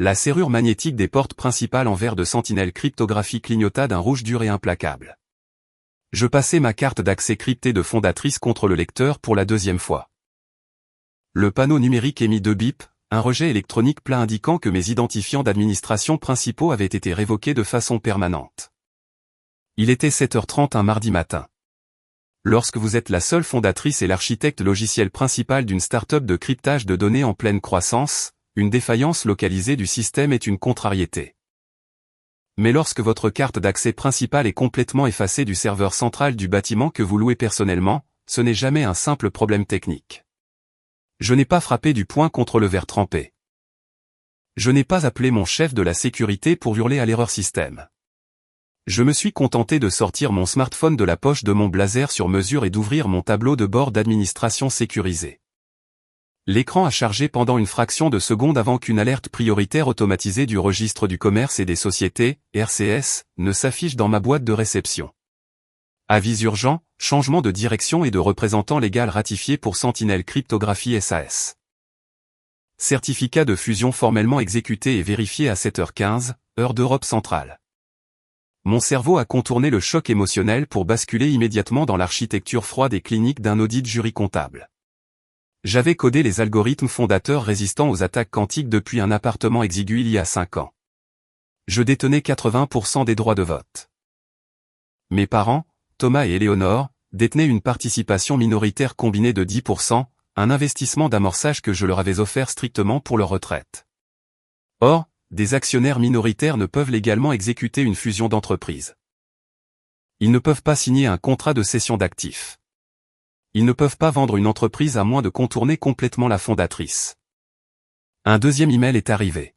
La serrure magnétique des portes principales en verre de Sentinel Cryptographie clignota d'un rouge dur et implacable. Je passai ma carte d'accès cryptée de fondatrice contre le lecteur pour la deuxième fois. Le panneau numérique émit 2 bips, un rejet électronique plat indiquant que mes identifiants d'administration principaux avaient été révoqués de façon permanente. Il était 7h30 un mardi matin. Lorsque vous êtes la seule fondatrice et l'architecte logiciel principal d'une start-up de cryptage de données en pleine croissance, une défaillance localisée du système est une contrariété. Mais lorsque votre carte d'accès principale est complètement effacée du serveur central du bâtiment que vous louez personnellement, ce n'est jamais un simple problème technique. Je n'ai pas frappé du poing contre le verre trempé. Je n'ai pas appelé mon chef de la sécurité pour hurler à l'erreur système. Je me suis contenté de sortir mon smartphone de la poche de mon blazer sur mesure et d'ouvrir mon tableau de bord d'administration sécurisé. L'écran a chargé pendant une fraction de seconde avant qu'une alerte prioritaire automatisée du registre du commerce et des sociétés, RCS, ne s'affiche dans ma boîte de réception. Avis urgent, changement de direction et de représentant légal ratifié pour Sentinel Cryptographie SAS. Certificat de fusion formellement exécuté et vérifié à 7h15, heure d'Europe centrale. Mon cerveau a contourné le choc émotionnel pour basculer immédiatement dans l'architecture froide et clinique d'un audit jury comptable. J'avais codé les algorithmes fondateurs résistants aux attaques quantiques depuis un appartement exigu il y a 5 ans. Je détenais 80% des droits de vote. Mes parents, Thomas et Éléonore, détenaient une participation minoritaire combinée de 10%, un investissement d'amorçage que je leur avais offert strictement pour leur retraite. Or, des actionnaires minoritaires ne peuvent légalement exécuter une fusion d'entreprise. Ils ne peuvent pas signer un contrat de cession d'actifs. Ils ne peuvent pas vendre une entreprise à moins de contourner complètement la fondatrice. Un deuxième email est arrivé.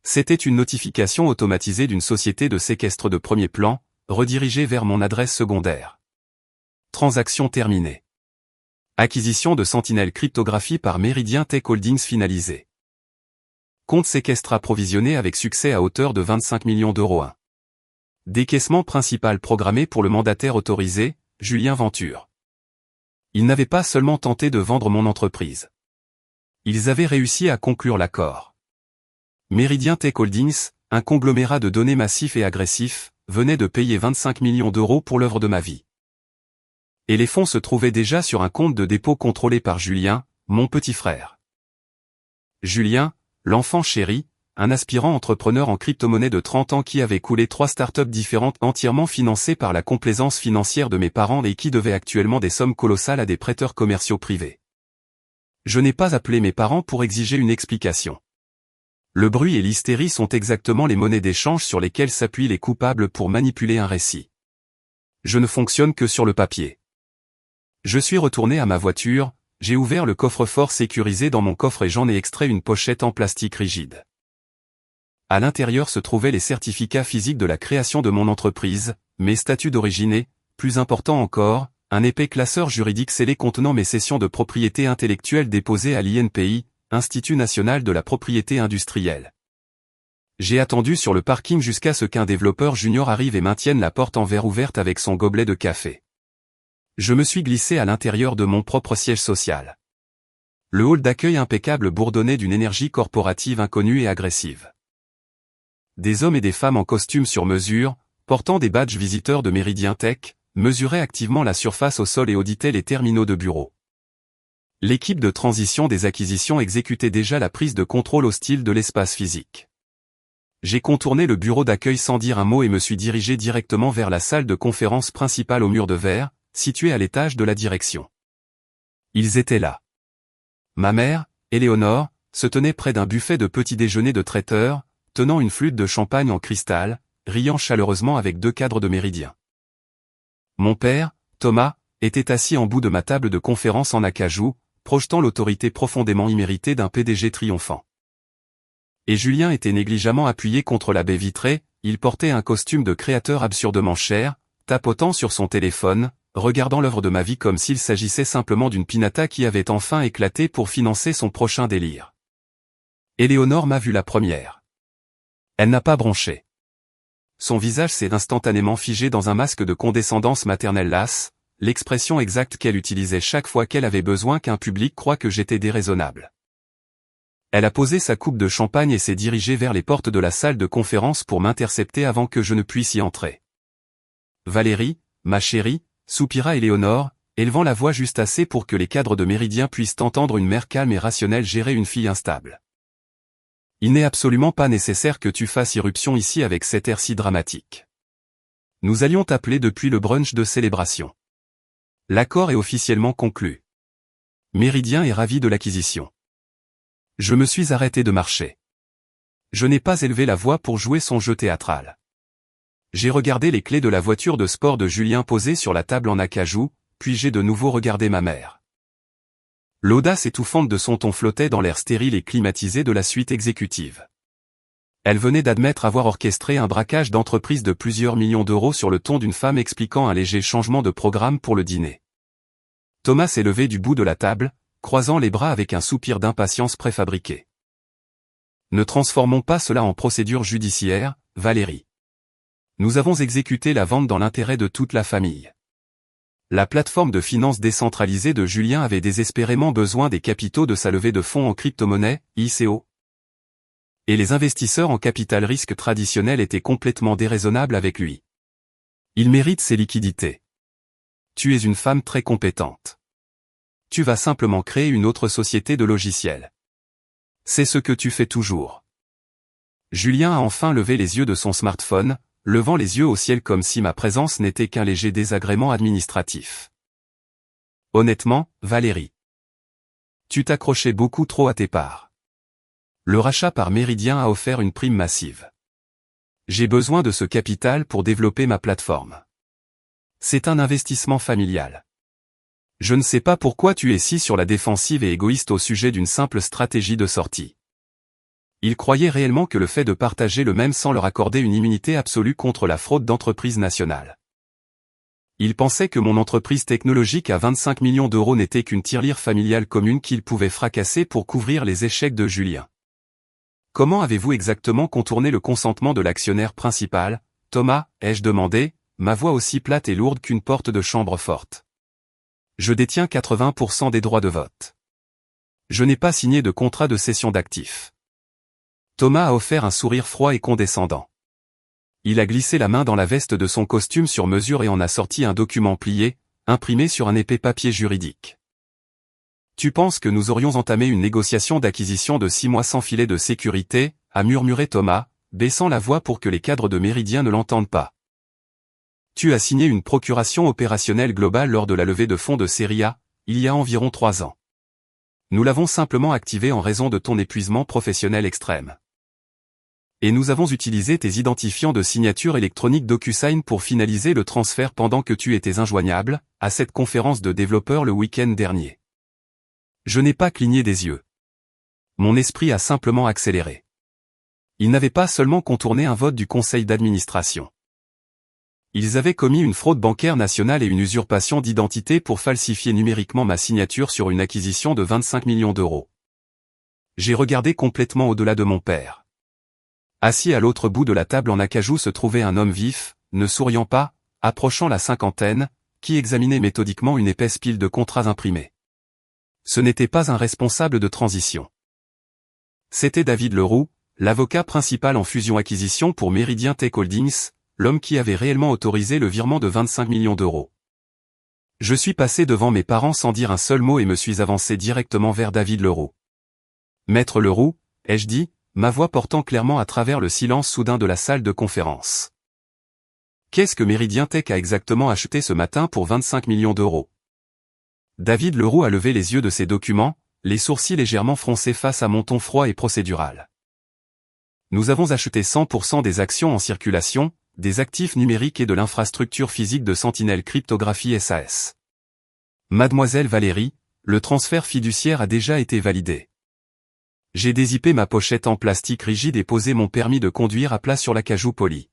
C'était une notification automatisée d'une société de séquestre de premier plan, redirigée vers mon adresse secondaire. Transaction terminée. Acquisition de Sentinel Cryptographie par Meridian Tech Holdings finalisée. Compte séquestre approvisionné avec succès à hauteur de 25 millions d'euros. Décaissement principal programmé pour le mandataire autorisé, Julien Venture. Ils n'avaient pas seulement tenté de vendre mon entreprise. Ils avaient réussi à conclure l'accord. Meridian Tech Holdings, un conglomérat de données massif et agressif, venait de payer 25 millions d'euros pour l'œuvre de ma vie. Et les fonds se trouvaient déjà sur un compte de dépôt contrôlé par Julien, mon petit frère. Julien, l'enfant chéri, un aspirant entrepreneur en crypto-monnaie de 30 ans qui avait coulé 3 startups différentes entièrement financées par la complaisance financière de mes parents et qui devait actuellement des sommes colossales à des prêteurs commerciaux privés. Je n'ai pas appelé mes parents pour exiger une explication. Le bruit et l'hystérie sont exactement les monnaies d'échange sur lesquelles s'appuient les coupables pour manipuler un récit. Je ne fonctionne que sur le papier. Je suis retourné à ma voiture, j'ai ouvert le coffre-fort sécurisé dans mon coffre et j'en ai extrait une pochette en plastique rigide. À l'intérieur se trouvaient les certificats physiques de la création de mon entreprise, mes statuts d'origine et, plus important encore, un épais classeur juridique scellé contenant mes cessions de propriété intellectuelle déposées à l'INPI, Institut national de la propriété industrielle. J'ai attendu sur le parking jusqu'à ce qu'un développeur junior arrive et maintienne la porte en verre ouverte avec son gobelet de café. Je me suis glissé à l'intérieur de mon propre siège social. Le hall d'accueil impeccable bourdonnait d'une énergie corporative inconnue et agressive. Des hommes et des femmes en costume sur mesure, portant des badges visiteurs de Meridian Tech, mesuraient activement la surface au sol et auditaient les terminaux de bureau. L'équipe de transition des acquisitions exécutait déjà la prise de contrôle hostile de l'espace physique. J'ai contourné le bureau d'accueil sans dire un mot et me suis dirigé directement vers la salle de conférence principale au mur de verre, située à l'étage de la direction. Ils étaient là. Ma mère, Éléonore, se tenait près d'un buffet de petit déjeuner de traiteur, tenant une flûte de champagne en cristal, riant chaleureusement avec 2 cadres de Méridien. Mon père, Thomas, était assis en bout de ma table de conférence en acajou, projetant l'autorité profondément imméritée d'un PDG triomphant. Et Julien était négligemment appuyé contre la baie vitrée, il portait un costume de créateur absurdement cher, tapotant sur son téléphone, regardant l'œuvre de ma vie comme s'il s'agissait simplement d'une pinata qui avait enfin éclaté pour financer son prochain délire. Éléonore m'a vu la première. Elle n'a pas bronché. Son visage s'est instantanément figé dans un masque de condescendance maternelle lasse, l'expression exacte qu'elle utilisait chaque fois qu'elle avait besoin qu'un public croie que j'étais déraisonnable. Elle a posé sa coupe de champagne et s'est dirigée vers les portes de la salle de conférence pour m'intercepter avant que je ne puisse y entrer. Valérie, ma chérie, soupira Éléonore, élevant la voix juste assez pour que les cadres de Méridien puissent entendre une mère calme et rationnelle gérer une fille instable. Il n'est absolument pas nécessaire que tu fasses irruption ici avec cet air si dramatique. Nous allions t'appeler depuis le brunch de célébration. L'accord est officiellement conclu. Méridien est ravi de l'acquisition. Je me suis arrêté de marcher. Je n'ai pas élevé la voix pour jouer son jeu théâtral. J'ai regardé les clés de la voiture de sport de Julien posées sur la table en acajou, puis j'ai de nouveau regardé ma mère. L'audace étouffante de son ton flottait dans l'air stérile et climatisé de la suite exécutive. Elle venait d'admettre avoir orchestré un braquage d'entreprise de plusieurs millions d'euros sur le ton d'une femme expliquant un léger changement de programme pour le dîner. Thomas s'est levé du bout de la table, croisant les bras avec un soupir d'impatience préfabriqué. Ne transformons pas cela en procédure judiciaire, Valérie. Nous avons exécuté la vente dans l'intérêt de toute la famille. La plateforme de finances décentralisée de Julien avait désespérément besoin des capitaux de sa levée de fonds en crypto-monnaie, ICO. Et les investisseurs en capital risque traditionnel étaient complètement déraisonnables avec lui. Il mérite ses liquidités. Tu es une femme très compétente. Tu vas simplement créer une autre société de logiciels. C'est ce que tu fais toujours. Julien a enfin levé les yeux de son smartphone, levant les yeux au ciel comme si ma présence n'était qu'un léger désagrément administratif. Honnêtement, Valérie. Tu t'accrochais beaucoup trop à tes parts. Le rachat par Méridien a offert une prime massive. J'ai besoin de ce capital pour développer ma plateforme. C'est un investissement familial. Je ne sais pas pourquoi tu es si sur la défensive et égoïste au sujet d'une simple stratégie de sortie. Il croyait réellement que le fait de partager le même sang leur accordait une immunité absolue contre la fraude d'entreprises nationales. Il pensait que mon entreprise technologique à 25 millions d'euros n'était qu'une tirelire familiale commune qu'il pouvait fracasser pour couvrir les échecs de Julien. Comment avez-vous exactement contourné le consentement de l'actionnaire principal, Thomas, ai-je demandé, ma voix aussi plate et lourde qu'une porte de chambre forte. Je détiens 80% des droits de vote. Je n'ai pas signé de contrat de cession d'actifs. Thomas a offert un sourire froid et condescendant. Il a glissé la main dans la veste de son costume sur mesure et en a sorti un document plié, imprimé sur un épais papier juridique. Tu penses que nous aurions entamé une négociation d'acquisition de 6 mois sans filet de sécurité, a murmuré Thomas, baissant la voix pour que les cadres de Méridien ne l'entendent pas. Tu as signé une procuration opérationnelle globale lors de la levée de fonds de série A, il y a environ 3 ans. Nous l'avons simplement activée en raison de ton épuisement professionnel extrême. Et nous avons utilisé tes identifiants de signature électronique DocuSign pour finaliser le transfert pendant que tu étais injoignable, à cette conférence de développeurs le week-end dernier. Je n'ai pas cligné des yeux. Mon esprit a simplement accéléré. Ils n'avaient pas seulement contourné un vote du conseil d'administration. Ils avaient commis une fraude bancaire nationale et une usurpation d'identité pour falsifier numériquement ma signature sur une acquisition de 25 millions d'euros. J'ai regardé complètement au-delà de mon père. Assis à l'autre bout de la table en acajou se trouvait un homme vif, ne souriant pas, approchant la cinquantaine, qui examinait méthodiquement une épaisse pile de contrats imprimés. Ce n'était pas un responsable de transition. C'était David Leroux, l'avocat principal en fusion-acquisition pour Méridien Tech Holdings, l'homme qui avait réellement autorisé le virement de 25 millions d'euros. Je suis passé devant mes parents sans dire un seul mot et me suis avancé directement vers David Leroux. Maître Leroux, ai-je dit, ma voix portant clairement à travers le silence soudain de la salle de conférence. Qu'est-ce que Méridien Tech a exactement acheté ce matin pour 25 millions d'euros? David Leroux a levé les yeux de ses documents, les sourcils légèrement froncés face à mon ton froid et procédural. Nous avons acheté 100% des actions en circulation, des actifs numériques et de l'infrastructure physique de Sentinel Cryptographie SAS. Mademoiselle Valérie, le transfert fiduciaire a déjà été validé. J'ai dézippé ma pochette en plastique rigide et posé mon permis de conduire à plat sur l'acajou poli.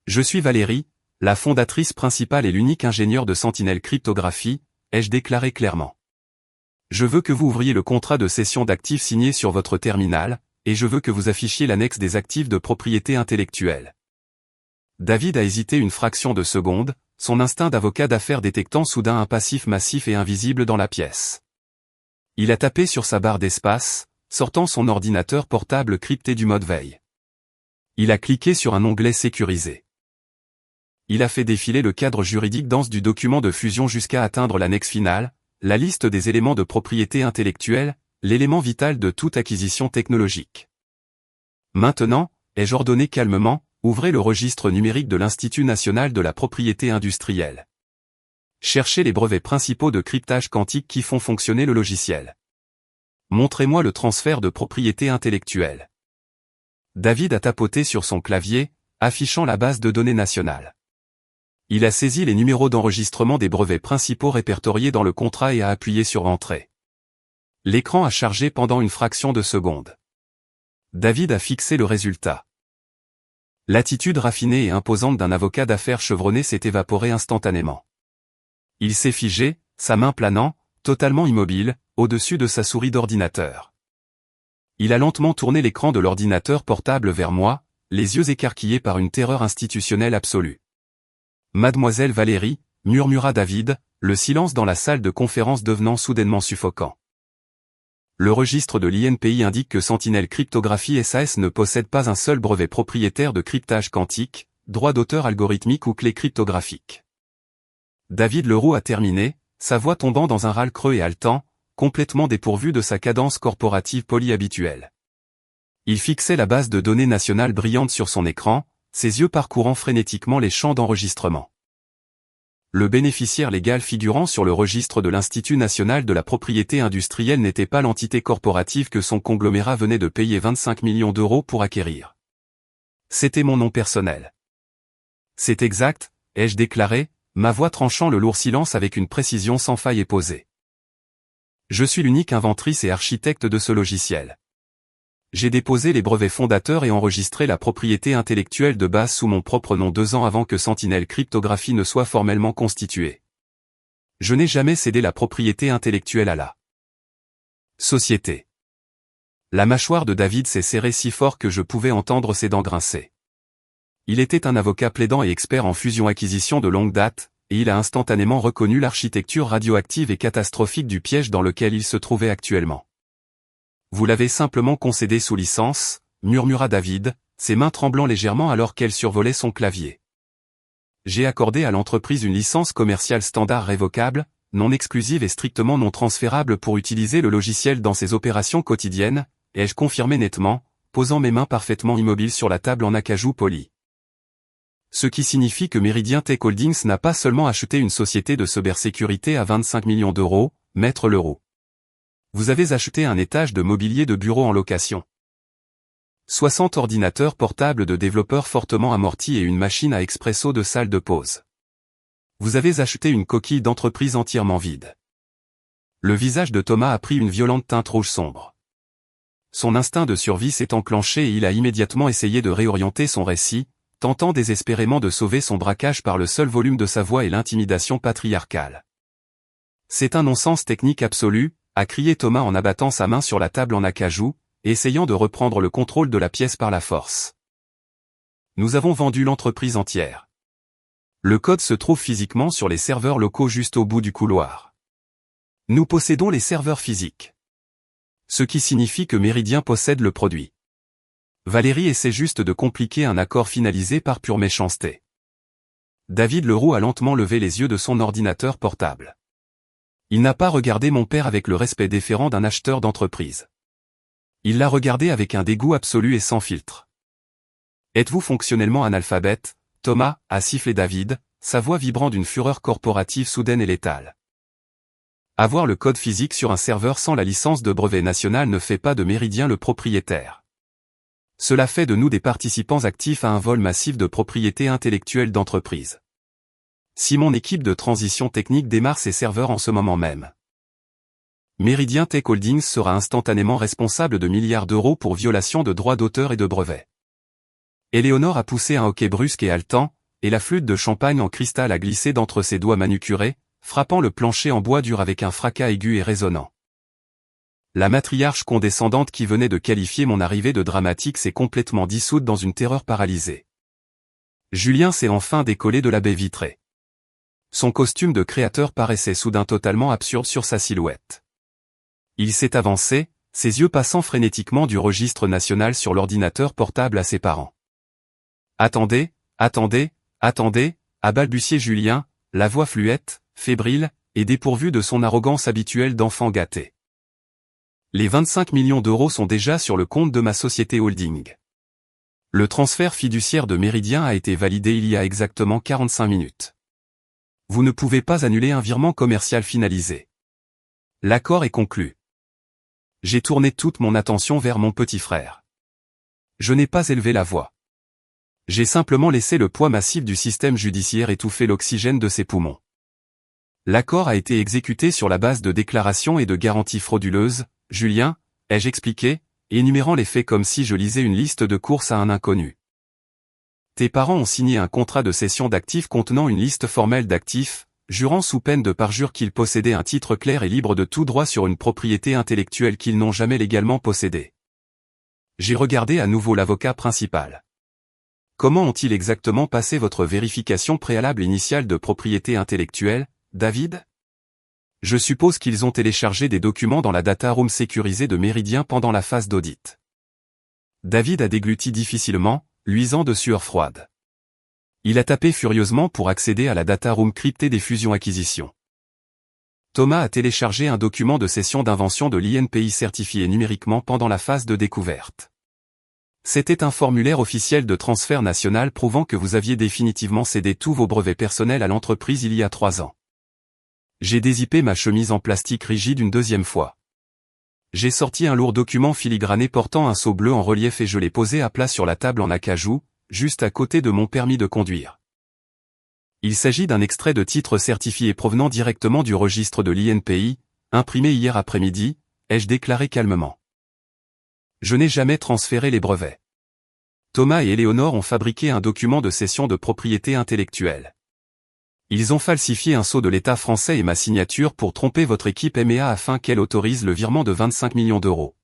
Je suis Valérie, la fondatrice principale et l'unique ingénieur de Sentinel Cryptographie, ai-je déclaré clairement. Je veux que vous ouvriez le contrat de cession d'actifs signé sur votre terminal, et je veux que vous affichiez l'annexe des actifs de propriété intellectuelle. David a hésité une fraction de seconde, son instinct d'avocat d'affaires détectant soudain un passif massif et invisible dans la pièce. Il a tapé sur sa barre d'espace, sortant son ordinateur portable crypté du mode veille. Il a cliqué sur un onglet sécurisé. Il a fait défiler le cadre juridique dense du document de fusion jusqu'à atteindre l'annexe finale, la liste des éléments de propriété intellectuelle, l'élément vital de toute acquisition technologique. Maintenant, ai-je ordonné calmement, ouvrez le registre numérique de l'Institut national de la propriété industrielle. Cherchez les brevets principaux de cryptage quantique qui font fonctionner le logiciel. Montrez-moi le transfert de propriété intellectuelle. David a tapoté sur son clavier, affichant la base de données nationale. Il a saisi les numéros d'enregistrement des brevets principaux répertoriés dans le contrat et a appuyé sur Entrée. L'écran a chargé pendant une fraction de seconde. David a fixé le résultat. L'attitude raffinée et imposante d'un avocat d'affaires chevronné s'est évaporée instantanément. Il s'est figé, sa main planant, totalement immobile, au-dessus de sa souris d'ordinateur. Il a lentement tourné l'écran de l'ordinateur portable vers moi, les yeux écarquillés par une terreur institutionnelle absolue. Mademoiselle Valérie, murmura David, le silence dans la salle de conférence devenant soudainement suffocant. Le registre de l'INPI indique que Sentinel Cryptographie SAS ne possède pas un seul brevet propriétaire de cryptage quantique, droit d'auteur algorithmique ou clé cryptographique. David Leroux a terminé, sa voix tombant dans un râle creux et haletant, complètement dépourvu de sa cadence corporative polie habituelle. Il fixait la base de données nationale brillante sur son écran, ses yeux parcourant frénétiquement les champs d'enregistrement. Le bénéficiaire légal figurant sur le registre de l'Institut national de la propriété industrielle n'était pas l'entité corporative que son conglomérat venait de payer 25 millions d'euros pour acquérir. C'était mon nom personnel. C'est exact, ai-je déclaré, ma voix tranchant le lourd silence avec une précision sans faille et posée. Je suis l'unique inventrice et architecte de ce logiciel. J'ai déposé les brevets fondateurs et enregistré la propriété intellectuelle de base sous mon propre nom 2 ans avant que Sentinel Cryptographie ne soit formellement constituée. Je n'ai jamais cédé la propriété intellectuelle à la société. La mâchoire de David s'est serrée si fort que je pouvais entendre ses dents grincer. Il était un avocat plaidant et expert en fusion-acquisition de longue date, et il a instantanément reconnu l'architecture radioactive et catastrophique du piège dans lequel il se trouvait actuellement. Vous l'avez simplement concédé sous licence, murmura David, ses mains tremblant légèrement alors qu'elle survolait son clavier. J'ai accordé à l'entreprise une licence commerciale standard révocable, non exclusive et strictement non transférable pour utiliser le logiciel dans ses opérations quotidiennes, ai-je confirmé nettement, posant mes mains parfaitement immobiles sur la table en acajou poli. Ce qui signifie que Meridian Tech Holdings n'a pas seulement acheté une société de cybersécurité à 25 millions d'euros, maître Leroux. Vous avez acheté un étage de mobilier de bureau en location. 60 ordinateurs portables de développeurs fortement amortis et une machine à expresso de salle de pause. Vous avez acheté une coquille d'entreprise entièrement vide. Le visage de Thomas a pris une violente teinte rouge sombre. Son instinct de survie s'est enclenché et il a immédiatement essayé de réorienter son récit, tentant désespérément de sauver son braquage par le seul volume de sa voix et l'intimidation patriarcale. C'est un non-sens technique absolu, a crié Thomas en abattant sa main sur la table en acajou, et essayant de reprendre le contrôle de la pièce par la force. Nous avons vendu l'entreprise entière. Le code se trouve physiquement sur les serveurs locaux juste au bout du couloir. Nous possédons les serveurs physiques. Ce qui signifie que Méridien possède le produit. Valérie essaie juste de compliquer un accord finalisé par pure méchanceté. David Leroux a lentement levé les yeux de son ordinateur portable. Il n'a pas regardé mon père avec le respect déférent d'un acheteur d'entreprise. Il l'a regardé avec un dégoût absolu et sans filtre. Êtes-vous fonctionnellement analphabète, Thomas, a sifflé David, sa voix vibrant d'une fureur corporative soudaine et létale. Avoir le code physique sur un serveur sans la licence de brevet national ne fait pas de Méridien le propriétaire. Cela fait de nous des participants actifs à un vol massif de propriété intellectuelle d'entreprise. Si mon équipe de transition technique démarre ses serveurs en ce moment même. Meridian Tech Holdings sera instantanément responsable de milliards d'euros pour violation de droits d'auteur et de brevets. Éléonore a poussé un hoquet brusque et haletant, et la flûte de champagne en cristal a glissé d'entre ses doigts manucurés, frappant le plancher en bois dur avec un fracas aigu et résonnant. La matriarche condescendante qui venait de qualifier mon arrivée de dramatique s'est complètement dissoute dans une terreur paralysée. Julien s'est enfin décollé de la baie vitrée. Son costume de créateur paraissait soudain totalement absurde sur sa silhouette. Il s'est avancé, ses yeux passant frénétiquement du registre national sur l'ordinateur portable à ses parents. « Attendez, attendez, attendez », a balbutié Julien, la voix fluette, fébrile, et dépourvue de son arrogance habituelle d'enfant gâté. « Les 25 millions d'euros sont déjà sur le compte de ma société holding. Le transfert fiduciaire de Méridien a été validé il y a exactement 45 minutes. Vous ne pouvez pas annuler un virement commercial finalisé. L'accord est conclu. » J'ai tourné toute mon attention vers mon petit frère. Je n'ai pas élevé la voix. J'ai simplement laissé le poids massif du système judiciaire étouffer l'oxygène de ses poumons. L'accord a été exécuté sur la base de déclarations et de garanties frauduleuses, Julien, ai-je expliqué, énumérant les faits comme si je lisais une liste de courses à un inconnu. Tes parents ont signé un contrat de cession d'actifs contenant une liste formelle d'actifs, jurant sous peine de parjure qu'ils possédaient un titre clair et libre de tout droit sur une propriété intellectuelle qu'ils n'ont jamais légalement possédée. J'ai regardé à nouveau l'avocat principal. Comment ont-ils exactement passé votre vérification préalable initiale de propriété intellectuelle, David? Je suppose qu'ils ont téléchargé des documents dans la data room sécurisée de Méridien pendant la phase d'audit. David a dégluti difficilement, luisant de sueur froide. Il a tapé furieusement pour accéder à la data room cryptée des fusions-acquisitions. Thomas a téléchargé un document de cession d'invention de l'INPI certifié numériquement pendant la phase de découverte. C'était un formulaire officiel de transfert national prouvant que vous aviez définitivement cédé tous vos brevets personnels à l'entreprise il y a 3 ans. J'ai dézippé ma chemise en plastique rigide une deuxième fois. J'ai sorti un lourd document filigrané portant un sceau bleu en relief et je l'ai posé à plat sur la table en acajou, juste à côté de mon permis de conduire. Il s'agit d'un extrait de titre certifié provenant directement du registre de l'INPI, imprimé hier après-midi, ai-je déclaré calmement. Je n'ai jamais transféré les brevets. Thomas et Éléonore ont fabriqué un document de cession de propriété intellectuelle. Ils ont falsifié un sceau de l'État français et ma signature pour tromper votre équipe MEA afin qu'elle autorise le virement de 25 millions d'euros.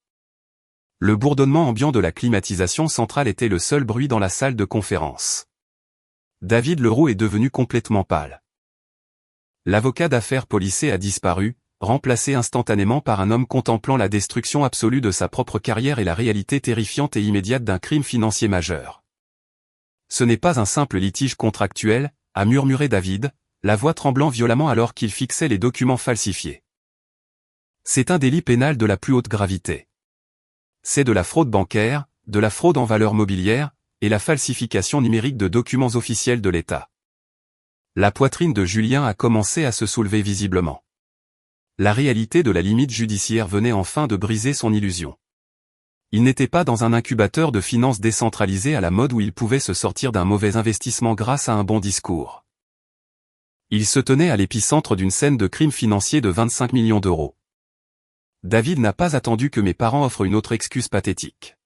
Le bourdonnement ambiant de la climatisation centrale était le seul bruit dans la salle de conférence. David Leroux est devenu complètement pâle. L'avocat d'affaires policé a disparu, remplacé instantanément par un homme contemplant la destruction absolue de sa propre carrière et la réalité terrifiante et immédiate d'un crime financier majeur. Ce n'est pas un simple litige contractuel, a murmuré David, la voix tremblant violemment alors qu'il fixait les documents falsifiés. C'est un délit pénal de la plus haute gravité. C'est de la fraude bancaire, de la fraude en valeurs mobilières, et la falsification numérique de documents officiels de l'État. La poitrine de Julien a commencé à se soulever visiblement. La réalité de la limite judiciaire venait enfin de briser son illusion. Il n'était pas dans un incubateur de finances décentralisées à la mode où il pouvait se sortir d'un mauvais investissement grâce à un bon discours. Il se tenait à l'épicentre d'une scène de crime financier de 25 millions d'euros. David n'a pas attendu que mes parents offrent une autre excuse pathétique.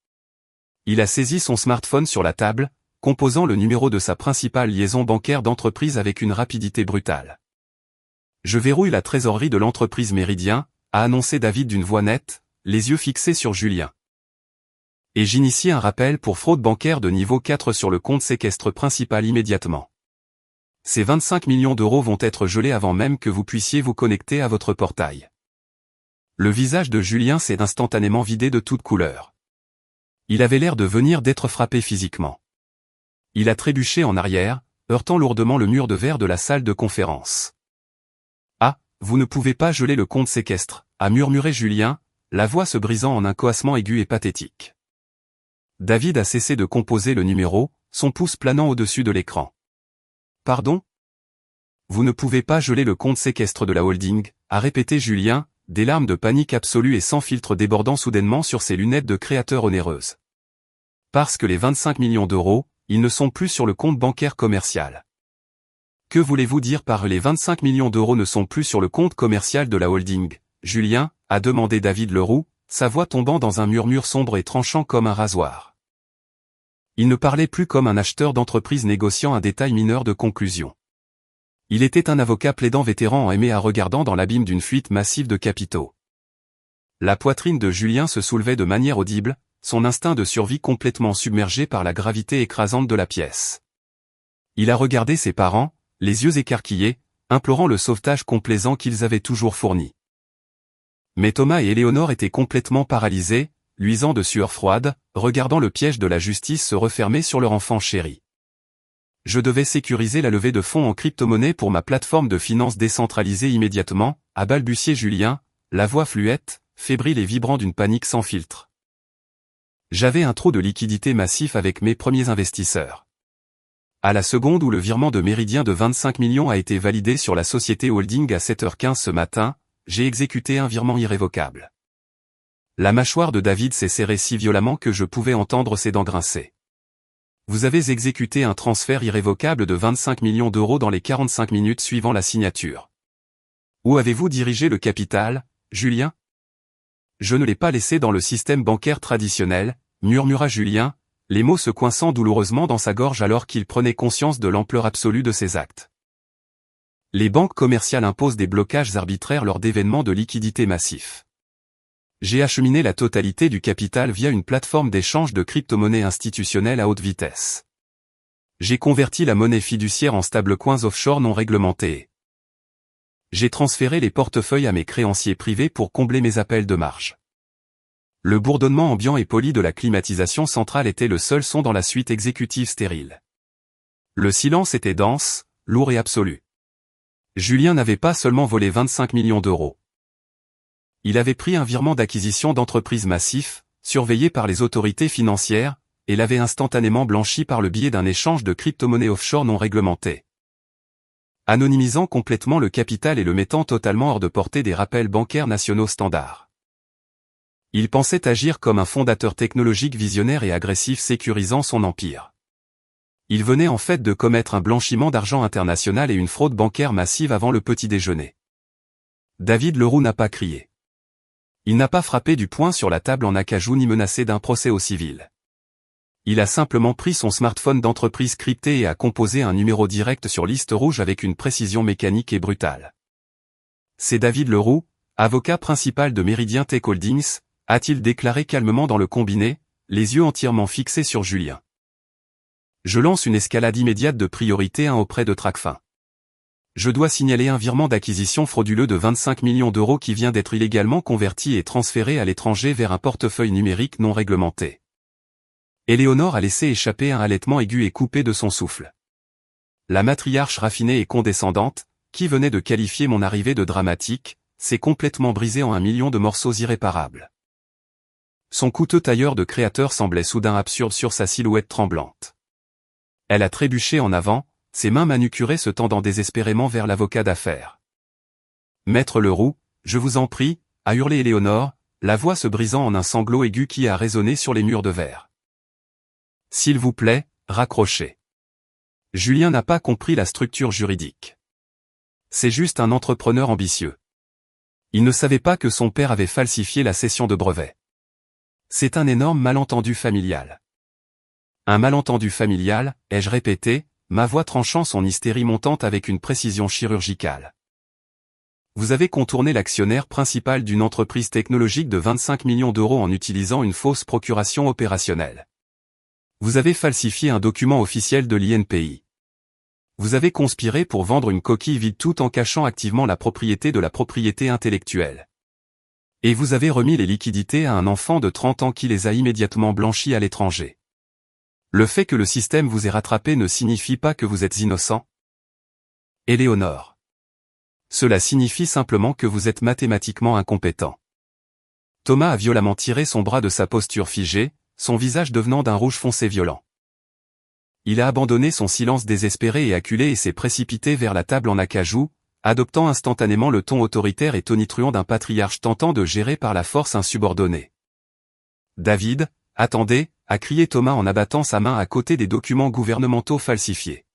Il a saisi son smartphone sur la table, composant le numéro de sa principale liaison bancaire d'entreprise avec une rapidité brutale. Je verrouille la trésorerie de l'entreprise Méridien, a annoncé David d'une voix nette, les yeux fixés sur Julien. Et j'initie un rappel pour fraude bancaire de niveau 4 sur le compte séquestre principal immédiatement. Ces 25 millions d'euros vont être gelés avant même que vous puissiez vous connecter à votre portail. Le visage de Julien s'est instantanément vidé de toute couleur. Il avait l'air de venir d'être frappé physiquement. Il a trébuché en arrière, heurtant lourdement le mur de verre de la salle de conférence. « Ah, vous ne pouvez pas geler le compte séquestre », a murmuré Julien, la voix se brisant en un coassement aigu et pathétique. David a cessé de composer le numéro, son pouce planant au-dessus de l'écran. « Pardon ? Vous ne pouvez pas geler le compte séquestre de la holding, a répété Julien, des larmes de panique absolue et sans filtre débordant soudainement sur ses lunettes de créateur onéreuses. Parce que les 25 millions d'euros, ils ne sont plus sur le compte bancaire commercial. Que voulez-vous dire par les 25 millions d'euros ne sont plus sur le compte commercial de la holding, Julien, a demandé David Leroux, sa voix tombant dans un murmure sombre et tranchant comme un rasoir. Il ne parlait plus comme un acheteur d'entreprise négociant un détail mineur de conclusion. Il était un avocat plaidant vétéran en MEA regardant dans l'abîme d'une fuite massive de capitaux. La poitrine de Julien se soulevait de manière audible, son instinct de survie complètement submergé par la gravité écrasante de la pièce. Il a regardé ses parents, les yeux écarquillés, implorant le sauvetage complaisant qu'ils avaient toujours fourni. Mais Thomas et Éléonore étaient complètement paralysés, luisants de sueur froide, regardant le piège de la justice se refermer sur leur enfant chéri. Je devais sécuriser la levée de fonds en crypto-monnaie pour ma plateforme de finances décentralisée immédiatement, a balbutié Julien, la voix fluette, fébrile et vibrant d'une panique sans filtre. J'avais un trou de liquidité massif avec mes premiers investisseurs. À la seconde où le virement de Méridien de 25 millions a été validé sur la société holding à 7h15 ce matin, j'ai exécuté un virement irrévocable. La mâchoire de David s'est serrée si violemment que je pouvais entendre ses dents grincer. Vous avez exécuté un transfert irrévocable de 25 millions d'euros dans les 45 minutes suivant la signature. Où avez-vous dirigé le capital, Julien? Je ne l'ai pas laissé dans le système bancaire traditionnel, murmura Julien, les mots se coinçant douloureusement dans sa gorge alors qu'il prenait conscience de l'ampleur absolue de ses actes. Les banques commerciales imposent des blocages arbitraires lors d'événements de liquidité massifs. J'ai acheminé la totalité du capital via une plateforme d'échange de crypto-monnaies institutionnelle à haute vitesse. J'ai converti la monnaie fiduciaire en stablecoins offshore non réglementés. J'ai transféré les portefeuilles à mes créanciers privés pour combler mes appels de marge. Le bourdonnement ambiant et poli de la climatisation centrale était le seul son dans la suite exécutive stérile. Le silence était dense, lourd et absolu. Julien n'avait pas seulement volé 25 millions d'euros. Il avait pris un virement d'acquisition d'entreprise massif, surveillé par les autorités financières, et l'avait instantanément blanchi par le biais d'un échange de crypto-monnaies offshore non réglementées. Anonymisant complètement le capital et le mettant totalement hors de portée des rappels bancaires nationaux standards. Il pensait agir comme un fondateur technologique visionnaire et agressif sécurisant son empire. Il venait en fait de commettre un blanchiment d'argent international et une fraude bancaire massive avant le petit déjeuner. David Leroux n'a pas crié. Il n'a pas frappé du poing sur la table en acajou ni menacé d'un procès au civil. Il a simplement pris son smartphone d'entreprise crypté et a composé un numéro direct sur liste rouge avec une précision mécanique et brutale. C'est David Leroux, avocat principal de Méridien Tech Holdings, a-t-il déclaré calmement dans le combiné, les yeux entièrement fixés sur Julien. Je lance une escalade immédiate de priorité 1 auprès de Tracfin. Je dois signaler un virement d'acquisition frauduleux de 25 millions d'euros qui vient d'être illégalement converti et transféré à l'étranger vers un portefeuille numérique non réglementé. Éléonore a laissé échapper un halètement aigu et coupé de son souffle. La matriarche raffinée et condescendante, qui venait de qualifier mon arrivée de dramatique, s'est complètement brisée en 1 million de morceaux irréparables. Son coûteux tailleur de créateur semblait soudain absurde sur sa silhouette tremblante. Elle a trébuché en avant, ses mains manucurées se tendant désespérément vers l'avocat d'affaires. « Maître Leroux, je vous en prie » a hurlé Éléonore, la voix se brisant en un sanglot aigu qui a résonné sur les murs de verre. « S'il vous plaît, raccrochez. » Julien n'a pas compris la structure juridique. C'est juste un entrepreneur ambitieux. Il ne savait pas que son père avait falsifié la cession de brevets. C'est un énorme malentendu familial. Un malentendu familial, ai-je répété, ma voix tranchant son hystérie montante avec une précision chirurgicale. Vous avez contourné l'actionnaire principal d'une entreprise technologique de 25 millions d'euros en utilisant une fausse procuration opérationnelle. Vous avez falsifié un document officiel de l'INPI. Vous avez conspiré pour vendre une coquille vide tout en cachant activement la propriété de la propriété intellectuelle. Et vous avez remis les liquidités à un enfant de 30 ans qui les a immédiatement blanchis à l'étranger. Le fait que le système vous ait rattrapé ne signifie pas que vous êtes innocent. Éléonore. Cela signifie simplement que vous êtes mathématiquement incompétent. Thomas a violemment tiré son bras de sa posture figée, son visage devenant d'un rouge foncé violent. Il a abandonné son silence désespéré et acculé et s'est précipité vers la table en acajou, adoptant instantanément le ton autoritaire et tonitruant d'un patriarche tentant de gérer par la force un subordonné. « David, attendez !» a crié Thomas en abattant sa main à côté des documents gouvernementaux falsifiés.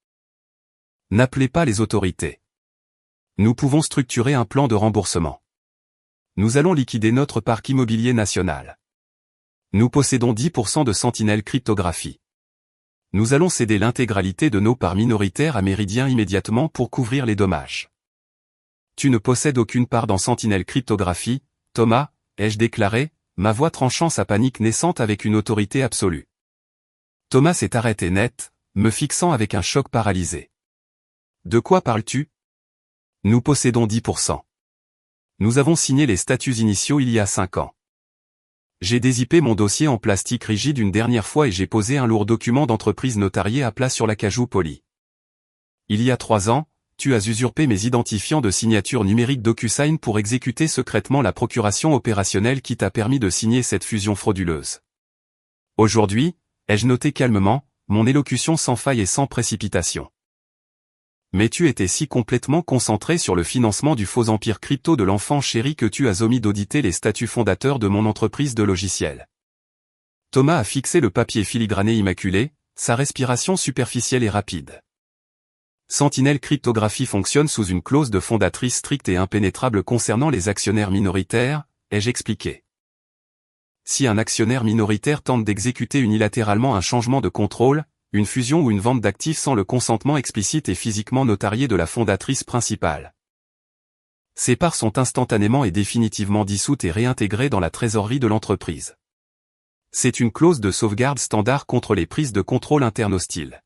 « N'appelez pas les autorités. Nous pouvons structurer un plan de remboursement. Nous allons liquider notre parc immobilier national. Nous possédons 10% de Sentinelle Cryptographie. Nous allons céder l'intégralité de nos parts minoritaires à Méridien immédiatement pour couvrir les dommages. Tu ne possèdes aucune part dans Sentinelle Cryptographie, Thomas, ai-je déclaré, ma voix tranchant sa panique naissante avec une autorité absolue. Thomas s'est arrêté net, me fixant avec un choc paralysé. De quoi parles-tu ? Nous possédons 10%. Nous avons signé les statuts initiaux il y a 5 ans. J'ai dézippé mon dossier en plastique rigide une dernière fois et j'ai posé un lourd document d'entreprise notarié à plat sur l'acajou poli. Il y a 3 ans, tu as usurpé mes identifiants de signature numérique DocuSign pour exécuter secrètement la procuration opérationnelle qui t'a permis de signer cette fusion frauduleuse. Aujourd'hui, ai-je noté calmement, mon élocution sans faille et sans précipitation. Mais tu étais si complètement concentré sur le financement du faux empire crypto de l'enfant chéri que tu as omis d'auditer les statuts fondateurs de mon entreprise de logiciels. Thomas a fixé le papier filigrané immaculé, sa respiration superficielle et rapide. Sentinel Cryptographie fonctionne sous une clause de fondatrice stricte et impénétrable concernant les actionnaires minoritaires, ai-je expliqué. Si un actionnaire minoritaire tente d'exécuter unilatéralement un changement de contrôle, une fusion ou une vente d'actifs sans le consentement explicite et physiquement notarié de la fondatrice principale, ces parts sont instantanément et définitivement dissoutes et réintégrées dans la trésorerie de l'entreprise. C'est une clause de sauvegarde standard contre les prises de contrôle internes hostiles.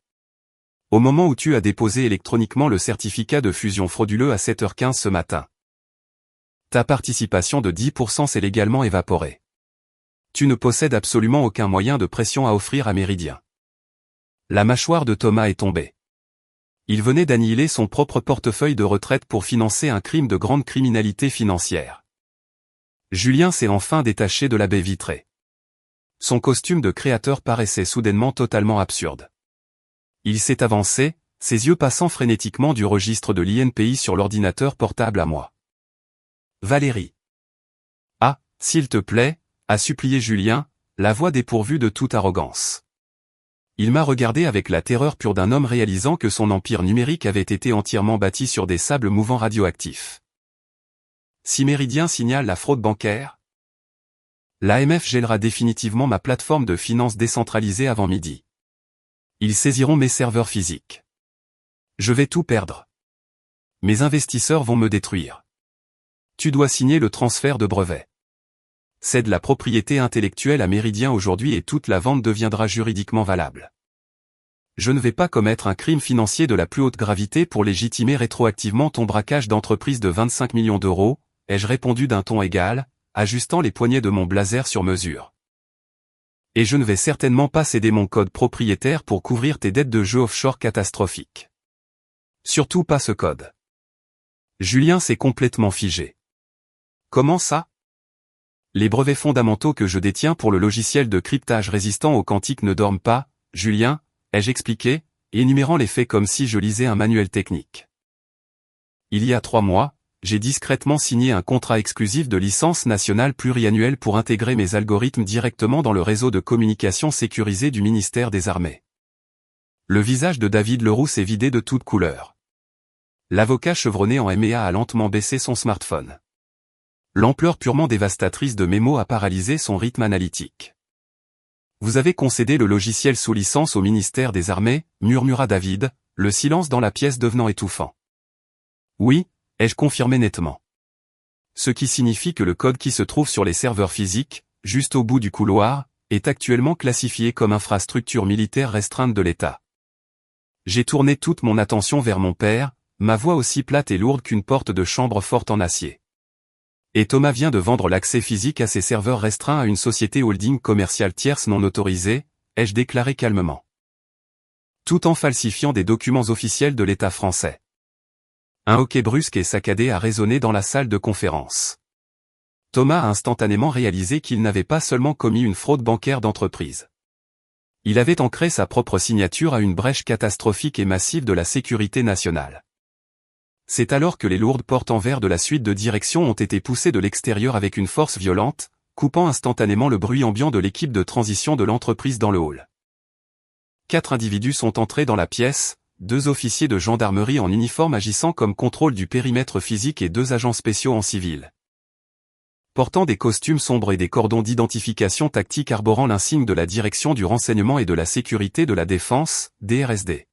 Au moment où tu as déposé électroniquement le certificat de fusion frauduleux à 7h15 ce matin, ta participation de 10% s'est légalement évaporée. Tu ne possèdes absolument aucun moyen de pression à offrir à Méridien. La mâchoire de Thomas est tombée. Il venait d'annihiler son propre portefeuille de retraite pour financer un crime de grande criminalité financière. Julien s'est enfin détaché de la baie vitrée. Son costume de créateur paraissait soudainement totalement absurde. Il s'est avancé, ses yeux passant frénétiquement du registre de l'INPI sur l'ordinateur portable à moi. Valérie. Ah, s'il te plaît, a supplié Julien, la voix dépourvue de toute arrogance. Il m'a regardé avec la terreur pure d'un homme réalisant que son empire numérique avait été entièrement bâti sur des sables mouvants radioactifs. Si Méridien signale la fraude bancaire, l'AMF gèlera définitivement ma plateforme de finances décentralisée avant midi. Ils saisiront mes serveurs physiques. Je vais tout perdre. Mes investisseurs vont me détruire. Tu dois signer le transfert de brevets. Cède la propriété intellectuelle à Méridien aujourd'hui et toute la vente deviendra juridiquement valable. Je ne vais pas commettre un crime financier de la plus haute gravité pour légitimer rétroactivement ton braquage d'entreprise de 25 millions d'euros, ai-je répondu d'un ton égal, ajustant les poignets de mon blazer sur mesure. Et je ne vais certainement pas céder mon code propriétaire pour couvrir tes dettes de jeu offshore catastrophiques. Surtout pas ce code. Julien s'est complètement figé. Comment ça ? Les brevets fondamentaux que je détiens pour le logiciel de cryptage résistant au quantique ne dorment pas, Julien, ai-je expliqué, énumérant les faits comme si je lisais un manuel technique. Il y a 3 mois, j'ai discrètement signé un contrat exclusif de licence nationale pluriannuelle pour intégrer mes algorithmes directement dans le réseau de communication sécurisé du ministère des Armées. Le visage de David Leroux s'est vidé de toute couleur. L'avocat chevronné en MEA a lentement baissé son smartphone. L'ampleur purement dévastatrice de mes mots a paralysé son rythme analytique. Vous avez concédé le logiciel sous licence au ministère des Armées, murmura David, le silence dans la pièce devenant étouffant. Oui, ai-je confirmé nettement. Ce qui signifie que le code qui se trouve sur les serveurs physiques, juste au bout du couloir, est actuellement classifié comme infrastructure militaire restreinte de l'État. J'ai tourné toute mon attention vers mon père, ma voix aussi plate et lourde qu'une porte de chambre forte en acier. Et Thomas vient de vendre l'accès physique à ses serveurs restreints à une société holding commerciale tierce non autorisée, ai-je déclaré calmement. Tout en falsifiant des documents officiels de l'État français. Un hoquet brusque et saccadé a résonné dans la salle de conférence. Thomas a instantanément réalisé qu'il n'avait pas seulement commis une fraude bancaire d'entreprise. Il avait ancré sa propre signature à une brèche catastrophique et massive de la sécurité nationale. C'est alors que les lourdes portes en verre de la suite de direction ont été poussées de l'extérieur avec une force violente, coupant instantanément le bruit ambiant de l'équipe de transition de l'entreprise dans le hall. 4 individus sont entrés dans la pièce, 2 officiers de gendarmerie en uniforme agissant comme contrôle du périmètre physique et 2 agents spéciaux en civil. Portant des costumes sombres et des cordons d'identification tactique arborant l'insigne de la direction du renseignement et de la sécurité de la défense, DRSD.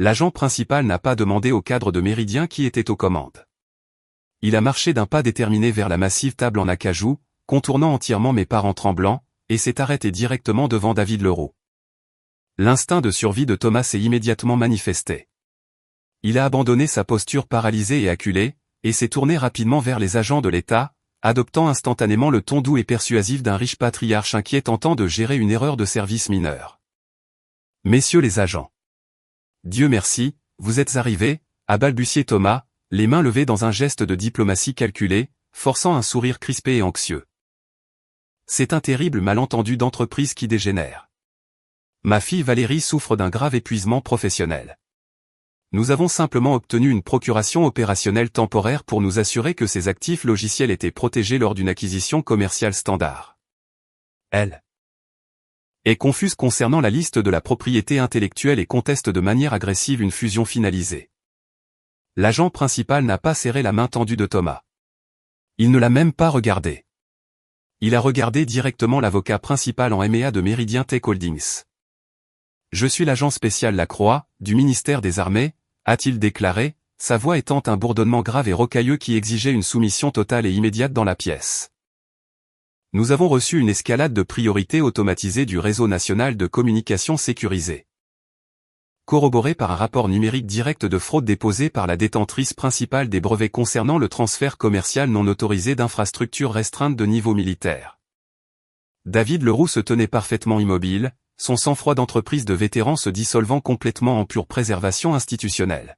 L'agent principal n'a pas demandé au cadre de Méridien qui était aux commandes. Il a marché d'un pas déterminé vers la massive table en acajou, contournant entièrement mes parents tremblants, et s'est arrêté directement devant David Leroux. L'instinct de survie de Thomas s'est immédiatement manifesté. Il a abandonné sa posture paralysée et acculée, et s'est tourné rapidement vers les agents de l'État, adoptant instantanément le ton doux et persuasif d'un riche patriarche inquiet tentant de gérer une erreur de service mineure. « Messieurs les agents. Dieu merci, vous êtes arrivés, » a balbutié Thomas, les mains levées dans un geste de diplomatie calculée, forçant un sourire crispé et anxieux. C'est un terrible malentendu d'entreprise qui dégénère. Ma fille Valérie souffre d'un grave épuisement professionnel. Nous avons simplement obtenu une procuration opérationnelle temporaire pour nous assurer que ses actifs logiciels étaient protégés lors d'une acquisition commerciale standard. Elle est confuse concernant la liste de la propriété intellectuelle et conteste de manière agressive une fusion finalisée. L'agent principal n'a pas serré la main tendue de Thomas. Il ne l'a même pas regardé. Il a regardé directement l'avocat principal en M&A de Meridian Tech Holdings. « Je suis l'agent spécial Lacroix, du ministère des Armées », a-t-il déclaré, sa voix étant un bourdonnement grave et rocailleux qui exigeait une soumission totale et immédiate dans la pièce. Nous avons reçu une escalade de priorité automatisée du réseau national de communication sécurisé. Corroboré par un rapport numérique direct de fraude déposé par la détentrice principale des brevets concernant le transfert commercial non autorisé d'infrastructures restreintes de niveau militaire. David Leroux se tenait parfaitement immobile, son sang-froid d'entreprise de vétéran se dissolvant complètement en pure préservation institutionnelle.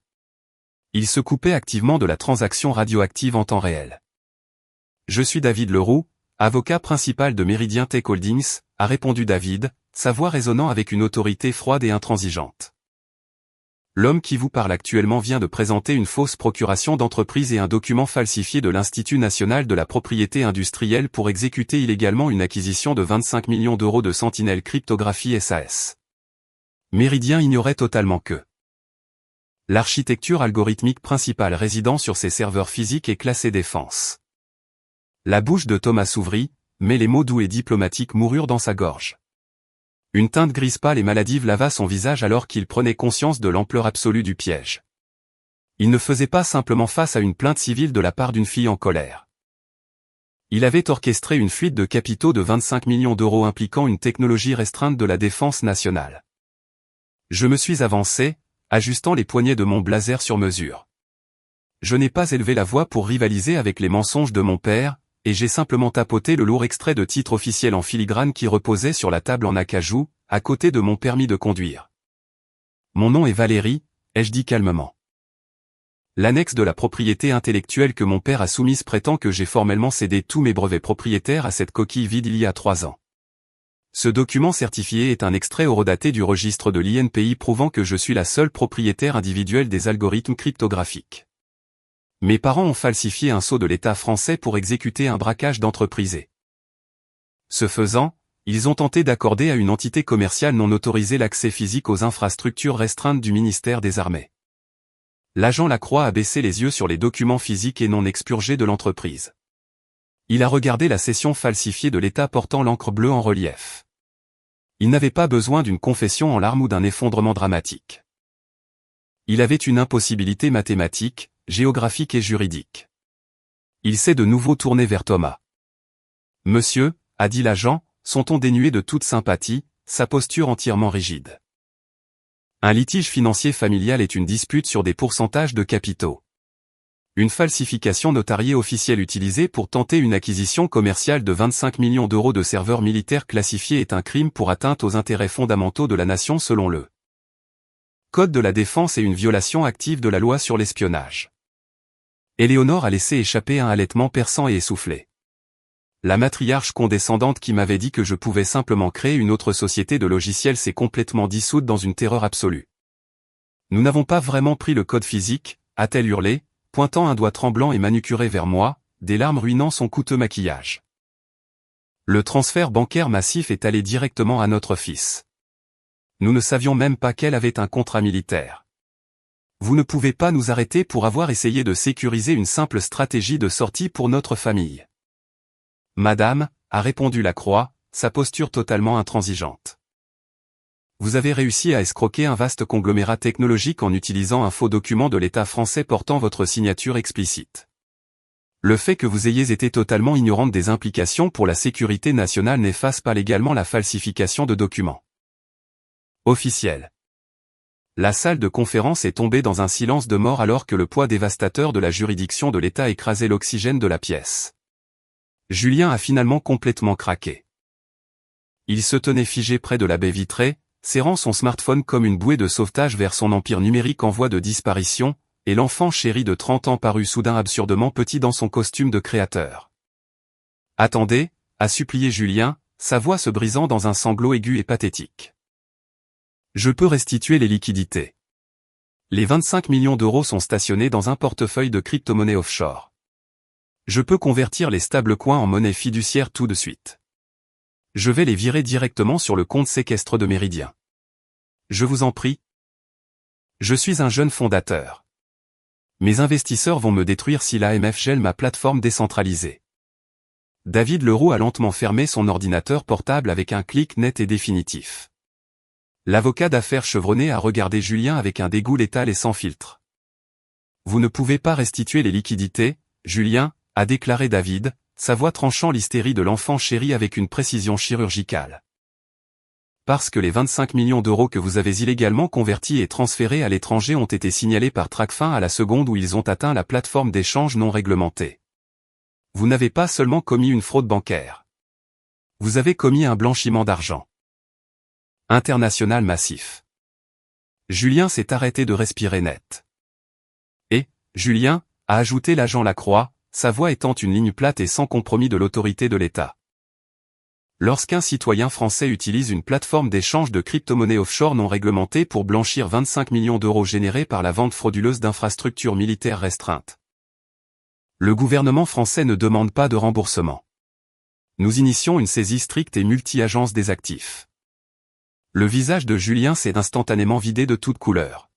Il se coupait activement de la transaction radioactive en temps réel. « Je suis David Leroux, avocat principal de Meridian Tech Holdings », a répondu David, sa voix résonnant avec une autorité froide et intransigeante. L'homme qui vous parle actuellement vient de présenter une fausse procuration d'entreprise et un document falsifié de l'Institut national de la propriété industrielle pour exécuter illégalement une acquisition de 25 millions d'euros de Sentinel Cryptographie SAS. Meridian ignorait totalement que l'architecture algorithmique principale résidant sur ses serveurs physiques est classée défense. La bouche de Thomas s'ouvrit, mais les mots doux et diplomatiques moururent dans sa gorge. Une teinte grise pâle et maladive lava son visage alors qu'il prenait conscience de l'ampleur absolue du piège. Il ne faisait pas simplement face à une plainte civile de la part d'une fille en colère. Il avait orchestré une fuite de capitaux de 25 millions d'euros impliquant une technologie restreinte de la défense nationale. Je me suis avancé, ajustant les poignets de mon blazer sur mesure. Je n'ai pas élevé la voix pour rivaliser avec les mensonges de mon père, et j'ai simplement tapoté le lourd extrait de titre officiel en filigrane qui reposait sur la table en acajou, à côté de mon permis de conduire. Mon nom est Valérie, ai-je dit calmement. L'annexe de la propriété intellectuelle que mon père a soumise prétend que j'ai formellement cédé tous mes brevets propriétaires à cette coquille vide il y a 3 ans. Ce document certifié est un extrait horodaté du registre de l'INPI prouvant que je suis la seule propriétaire individuelle des algorithmes cryptographiques. Mes parents ont falsifié un sceau de l'État français pour exécuter un braquage d'entreprise. Ce faisant, ils ont tenté d'accorder à une entité commerciale non autorisée l'accès physique aux infrastructures restreintes du ministère des Armées. L'agent Lacroix a baissé les yeux sur les documents physiques et non expurgés de l'entreprise. Il a regardé la session falsifiée de l'État portant l'encre bleue en relief. Il n'avait pas besoin d'une confession en larmes ou d'un effondrement dramatique. Il avait une impossibilité mathématique, géographique et juridique. Il s'est de nouveau tourné vers Thomas. « Monsieur », a dit l'agent, son ton dénué de toute sympathie, sa posture entièrement rigide. Un litige financier familial est une dispute sur des pourcentages de capitaux. Une falsification notariée officielle utilisée pour tenter une acquisition commerciale de 25 millions d'euros de serveurs militaires classifiés est un crime pour atteinte aux intérêts fondamentaux de la nation selon le Code de la défense et une violation active de la loi sur l'espionnage. Éléonore a laissé échapper un halètement perçant et essoufflé. La matriarche condescendante qui m'avait dit que je pouvais simplement créer une autre société de logiciels s'est complètement dissoute dans une terreur absolue. Nous n'avons pas vraiment pris le code physique, a-t-elle hurlé, pointant un doigt tremblant et manucuré vers moi, des larmes ruinant son coûteux maquillage. Le transfert bancaire massif est allé directement à notre fils. Nous ne savions même pas qu'elle avait un contrat militaire. Vous ne pouvez pas nous arrêter pour avoir essayé de sécuriser une simple stratégie de sortie pour notre famille. Madame, a répondu Lacroix, sa posture totalement intransigeante. Vous avez réussi à escroquer un vaste conglomérat technologique en utilisant un faux document de l'État français portant votre signature explicite. Le fait que vous ayez été totalement ignorante des implications pour la sécurité nationale n'efface pas légalement la falsification de documents officiels. La salle de conférence est tombée dans un silence de mort alors que le poids dévastateur de la juridiction de l'État écrasait l'oxygène de la pièce. Julien a finalement complètement craqué. Il se tenait figé près de la baie vitrée, serrant son smartphone comme une bouée de sauvetage vers son empire numérique en voie de disparition, et l'enfant chéri de 30 ans parut soudain absurdement petit dans son costume de créateur. « Attendez » a supplié Julien, sa voix se brisant dans un sanglot aigu et pathétique. « Je peux restituer les liquidités. Les 25 millions d'euros sont stationnés dans un portefeuille de crypto-monnaies offshore. Je peux convertir les stablecoins en monnaie fiduciaire tout de suite. Je vais les virer directement sur le compte séquestre de Méridien. Je vous en prie. Je suis un jeune fondateur. Mes investisseurs vont me détruire si l'AMF gèle ma plateforme décentralisée. » David Leroux a lentement fermé son ordinateur portable avec un clic net et définitif. L'avocat d'affaires chevronné a regardé Julien avec un dégoût létal et sans filtre. « Vous ne pouvez pas restituer les liquidités, Julien, » a déclaré David, sa voix tranchant l'hystérie de l'enfant chéri avec une précision chirurgicale. « Parce que les 25 millions d'euros que vous avez illégalement convertis et transférés à l'étranger ont été signalés par Tracfin à la seconde où ils ont atteint la plateforme d'échange non réglementée. Vous n'avez pas seulement commis une fraude bancaire. Vous avez commis un blanchiment d'argent international massif. » Julien s'est arrêté de respirer net. « Et, Julien, » a ajouté l'agent Lacroix, sa voix étant une ligne plate et sans compromis de l'autorité de l'État. Lorsqu'un citoyen français utilise une plateforme d'échange de crypto-monnaies offshore non réglementée pour blanchir 25 millions d'euros générés par la vente frauduleuse d'infrastructures militaires restreintes, le gouvernement français ne demande pas de remboursement. Nous initions une saisie stricte et multi-agence des actifs. Le visage de Julien s'est instantanément vidé de toute couleur.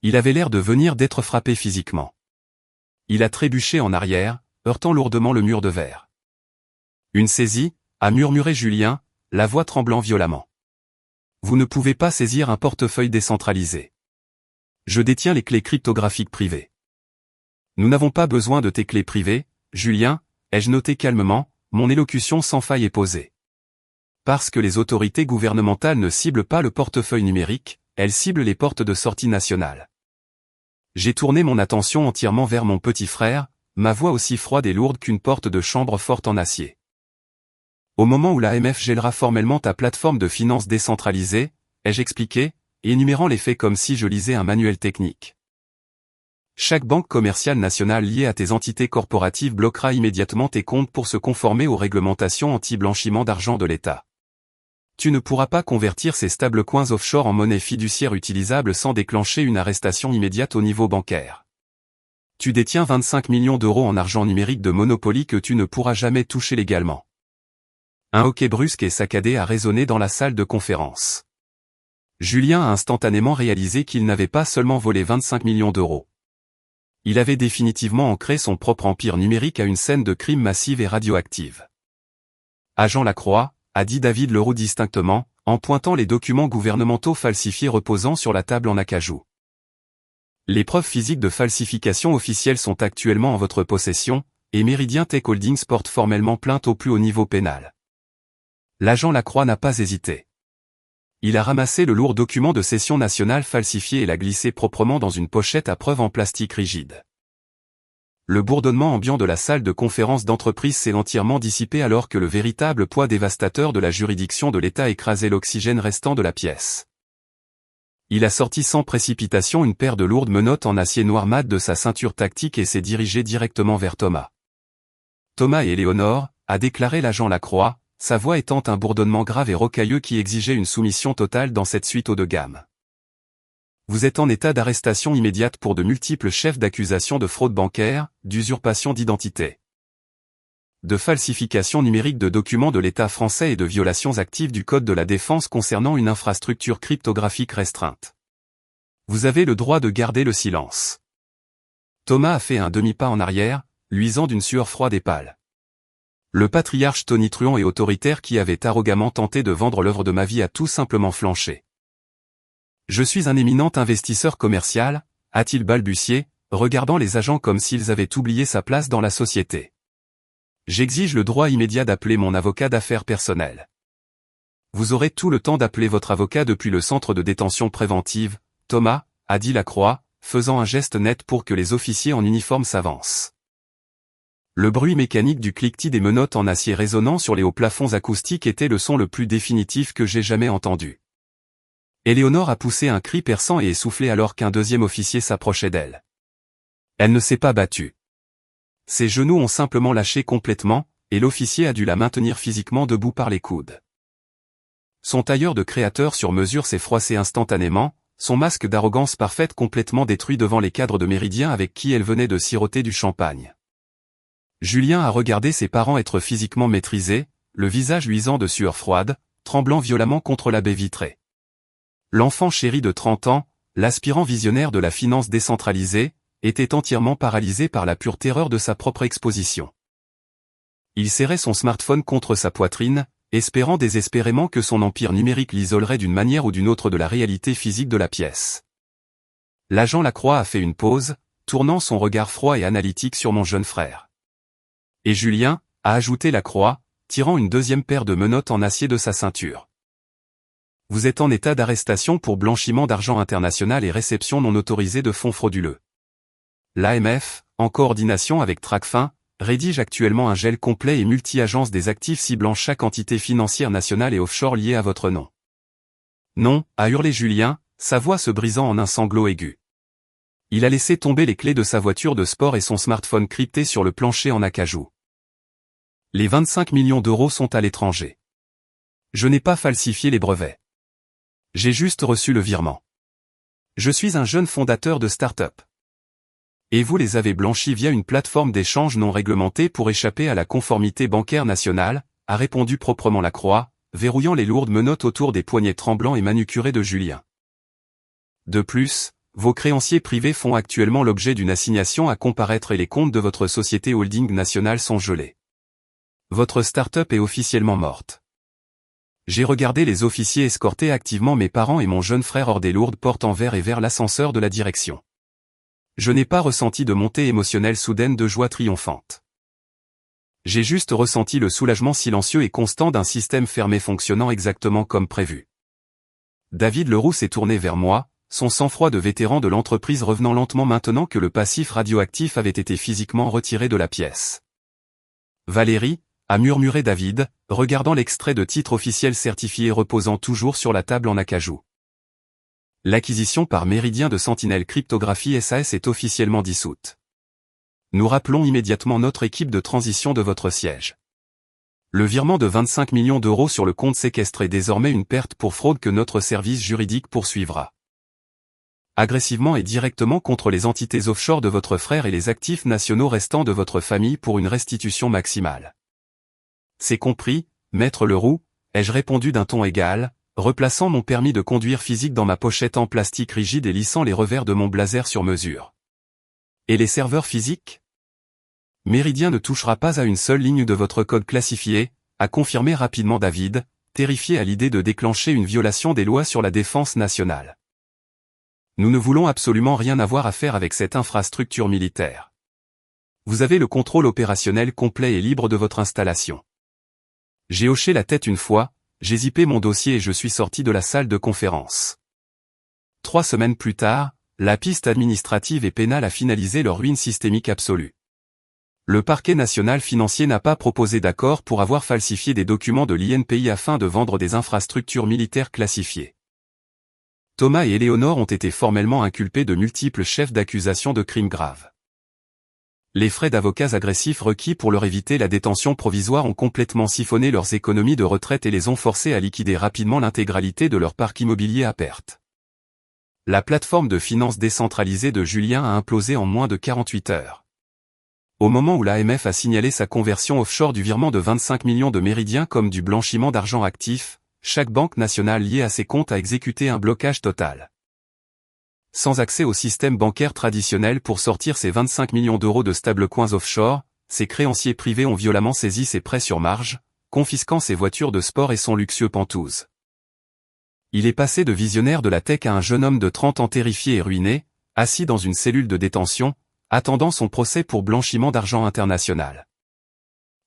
Il avait l'air de venir d'être frappé physiquement. Il a trébuché en arrière, heurtant lourdement le mur de verre. « Une saisie » a murmuré Julien, la voix tremblant violemment. « Vous ne pouvez pas saisir un portefeuille décentralisé. Je détiens les clés cryptographiques privées. »« Nous n'avons pas besoin de tes clés privées, Julien » ai-je noté calmement, mon élocution sans faille est posée. Parce que les autorités gouvernementales ne ciblent pas le portefeuille numérique, elles ciblent les portes de sortie nationales. J'ai tourné mon attention entièrement vers mon petit frère, ma voix aussi froide et lourde qu'une porte de chambre forte en acier. Au moment où l'AMF gèlera formellement ta plateforme de finances décentralisée, ai-je expliqué, énumérant les faits comme si je lisais un manuel technique. Chaque banque commerciale nationale liée à tes entités corporatives bloquera immédiatement tes comptes pour se conformer aux réglementations anti-blanchiment d'argent de l'État. Tu ne pourras pas convertir ces stablecoins offshore en monnaie fiduciaire utilisable sans déclencher une arrestation immédiate au niveau bancaire. Tu détiens 25 millions d'euros en argent numérique de Monopoly que tu ne pourras jamais toucher légalement. Un hoquet brusque et saccadé a résonné dans la salle de conférence. Julien a instantanément réalisé qu'il n'avait pas seulement volé 25 millions d'euros. Il avait définitivement ancré son propre empire numérique à une scène de crime massive et radioactive. Agent Lacroix, a dit David Leroux distinctement, en pointant les documents gouvernementaux falsifiés reposant sur la table en acajou. Les preuves physiques de falsification officielle sont actuellement en votre possession, et Méridien Tech Holdings porte formellement plainte au plus haut niveau pénal. L'agent Lacroix n'a pas hésité. Il a ramassé le lourd document de cession nationale falsifié et l'a glissé proprement dans une pochette à preuve en plastique rigide. Le bourdonnement ambiant de la salle de conférence d'entreprise s'est entièrement dissipé alors que le véritable poids dévastateur de la juridiction de l'État écrasait l'oxygène restant de la pièce. Il a sorti sans précipitation une paire de lourdes menottes en acier noir mat de sa ceinture tactique et s'est dirigé directement vers Thomas. « Thomas et Éléonore » a déclaré l'agent Lacroix, sa voix étant un bourdonnement grave et rocailleux qui exigeait une soumission totale dans cette suite haut de gamme. Vous êtes en état d'arrestation immédiate pour de multiples chefs d'accusation de fraude bancaire, d'usurpation d'identité, de falsification numérique de documents de l'État français et de violations actives du Code de la défense concernant une infrastructure cryptographique restreinte. Vous avez le droit de garder le silence. Thomas a fait un demi-pas en arrière, luisant d'une sueur froide et pâle. Le patriarche tonitruant et autoritaire qui avait arrogamment tenté de vendre l'œuvre de ma vie a tout simplement flanché. Je suis un éminent investisseur commercial, a-t-il balbutié, regardant les agents comme s'ils avaient oublié sa place dans la société. J'exige le droit immédiat d'appeler mon avocat d'affaires personnel. Vous aurez tout le temps d'appeler votre avocat depuis le centre de détention préventive, Thomas, a dit Lacroix, faisant un geste net pour que les officiers en uniforme s'avancent. Le bruit mécanique du cliquetis des menottes en acier résonnant sur les hauts plafonds acoustiques était le son le plus définitif que j'ai jamais entendu. Éléonore a poussé un cri perçant et essoufflé alors qu'un deuxième officier s'approchait d'elle. Elle ne s'est pas battue. Ses genoux ont simplement lâché complètement, et l'officier a dû la maintenir physiquement debout par les coudes. Son tailleur de créateur sur mesure s'est froissé instantanément, son masque d'arrogance parfaite complètement détruit devant les cadres de Méridien avec qui elle venait de siroter du champagne. Julien a regardé ses parents être physiquement maîtrisés, le visage luisant de sueur froide, tremblant violemment contre la baie vitrée. L'enfant chéri de 30 ans, l'aspirant visionnaire de la finance décentralisée, était entièrement paralysé par la pure terreur de sa propre exposition. Il serrait son smartphone contre sa poitrine, espérant désespérément que son empire numérique l'isolerait d'une manière ou d'une autre de la réalité physique de la pièce. L'agent Lacroix a fait une pause, tournant son regard froid et analytique sur mon jeune frère. Et Julien, a ajouté Lacroix, tirant une deuxième paire de menottes en acier de sa ceinture. Vous êtes en état d'arrestation pour blanchiment d'argent international et réception non autorisée de fonds frauduleux. L'AMF, en coordination avec Tracfin, rédige actuellement un gel complet et multi-agence des actifs ciblant chaque entité financière nationale et offshore liée à votre nom. Non, a hurlé Julien, sa voix se brisant en un sanglot aigu. Il a laissé tomber les clés de sa voiture de sport et son smartphone crypté sur le plancher en acajou. Les 25 millions d'euros sont à l'étranger. Je n'ai pas falsifié les brevets. J'ai juste reçu le virement. Je suis un jeune fondateur de start-up. Et vous les avez blanchis via une plateforme d'échange non réglementée pour échapper à la conformité bancaire nationale, a répondu proprement Lacroix, verrouillant les lourdes menottes autour des poignets tremblants et manucurés de Julien. De plus, vos créanciers privés font actuellement l'objet d'une assignation à comparaître et les comptes de votre société holding nationale sont gelés. Votre start-up est officiellement morte. J'ai regardé les officiers escorter activement mes parents et mon jeune frère hors des lourdes portes en verre et vers l'ascenseur de la direction. Je n'ai pas ressenti de montée émotionnelle soudaine de joie triomphante. J'ai juste ressenti le soulagement silencieux et constant d'un système fermé fonctionnant exactement comme prévu. David Leroux s'est tourné vers moi, son sang-froid de vétéran de l'entreprise revenant lentement maintenant que le passif radioactif avait été physiquement retiré de la pièce. Valérie, a murmuré David, regardant l'extrait de titre officiel certifié reposant toujours sur la table en acajou. L'acquisition par Méridien de Sentinel Cryptographie SAS est officiellement dissoute. Nous rappelons immédiatement notre équipe de transition de votre siège. Le virement de 25 millions d'euros sur le compte séquestre est désormais une perte pour fraude que notre service juridique poursuivra. Agressivement et directement contre les entités offshore de votre frère et les actifs nationaux restants de votre famille pour une restitution maximale. C'est compris, maître Leroux, ai-je répondu d'un ton égal, replaçant mon permis de conduire physique dans ma pochette en plastique rigide et lissant les revers de mon blazer sur mesure. Et les serveurs physiques ? Méridien ne touchera pas à une seule ligne de votre code classifié, a confirmé rapidement David, terrifié à l'idée de déclencher une violation des lois sur la défense nationale. Nous ne voulons absolument rien avoir à faire avec cette infrastructure militaire. Vous avez le contrôle opérationnel complet et libre de votre installation. J'ai hoché la tête une fois, j'ai zippé mon dossier et je suis sorti de la salle de conférence. 3 semaines plus tard, la piste administrative et pénale a finalisé leur ruine systémique absolue. Le parquet national financier n'a pas proposé d'accord pour avoir falsifié des documents de l'INPI afin de vendre des infrastructures militaires classifiées. Thomas et Éléonore ont été formellement inculpés de multiples chefs d'accusation de crimes graves. Les frais d'avocats agressifs requis pour leur éviter la détention provisoire ont complètement siphonné leurs économies de retraite et les ont forcés à liquider rapidement l'intégralité de leur parc immobilier à perte. La plateforme de finances décentralisée de Julien a implosé en moins de 48 heures. Au moment où l'AMF a signalé sa conversion offshore du virement de 25 millions de Méridien comme du blanchiment d'argent actif, chaque banque nationale liée à ses comptes a exécuté un blocage total. Sans accès au système bancaire traditionnel pour sortir ses 25 millions d'euros de stablecoins offshore, ses créanciers privés ont violemment saisi ses prêts sur marge, confisquant ses voitures de sport et son luxueux Penthouse. Il est passé de visionnaire de la tech à un jeune homme de 30 ans terrifié et ruiné, assis dans une cellule de détention, attendant son procès pour blanchiment d'argent international.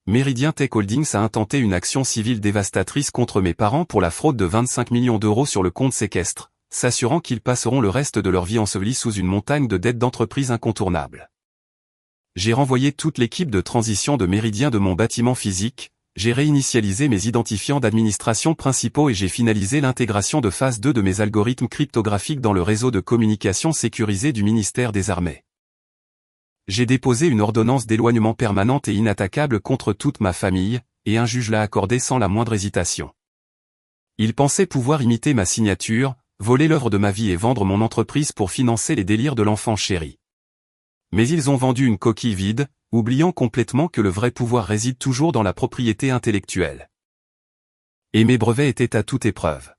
Méridien Tech Holdings a intenté une action civile dévastatrice contre mes parents pour la fraude de 25 millions d'euros sur le compte séquestre, s'assurant qu'ils passeront le reste de leur vie ensevelis sous une montagne de dettes d'entreprise incontournables. J'ai renvoyé toute l'équipe de transition de Méridien de mon bâtiment physique, j'ai réinitialisé mes identifiants d'administration principaux et j'ai finalisé l'intégration de phase 2 de mes algorithmes cryptographiques dans le réseau de communication sécurisé du ministère des Armées. J'ai déposé une ordonnance d'éloignement permanente et inattaquable contre toute ma famille, et un juge l'a accordée sans la moindre hésitation. Il pensait pouvoir imiter ma signature, voler l'œuvre de ma vie et vendre mon entreprise pour financer les délires de l'enfant chéri. Mais ils ont vendu une coquille vide, oubliant complètement que le vrai pouvoir réside toujours dans la propriété intellectuelle. Et mes brevets étaient à toute épreuve.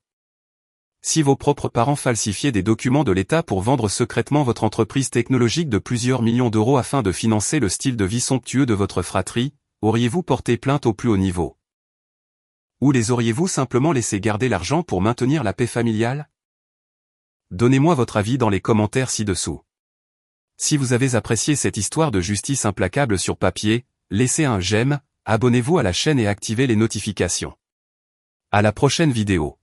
Si vos propres parents falsifiaient des documents de l'État pour vendre secrètement votre entreprise technologique de plusieurs millions d'euros afin de financer le style de vie somptueux de votre fratrie, auriez-vous porté plainte au plus haut niveau? Ou les auriez-vous simplement laissé garder l'argent pour maintenir la paix familiale? Donnez-moi votre avis dans les commentaires ci-dessous. Si vous avez apprécié cette histoire de justice implacable sur papier, laissez un j'aime, abonnez-vous à la chaîne et activez les notifications. À la prochaine vidéo.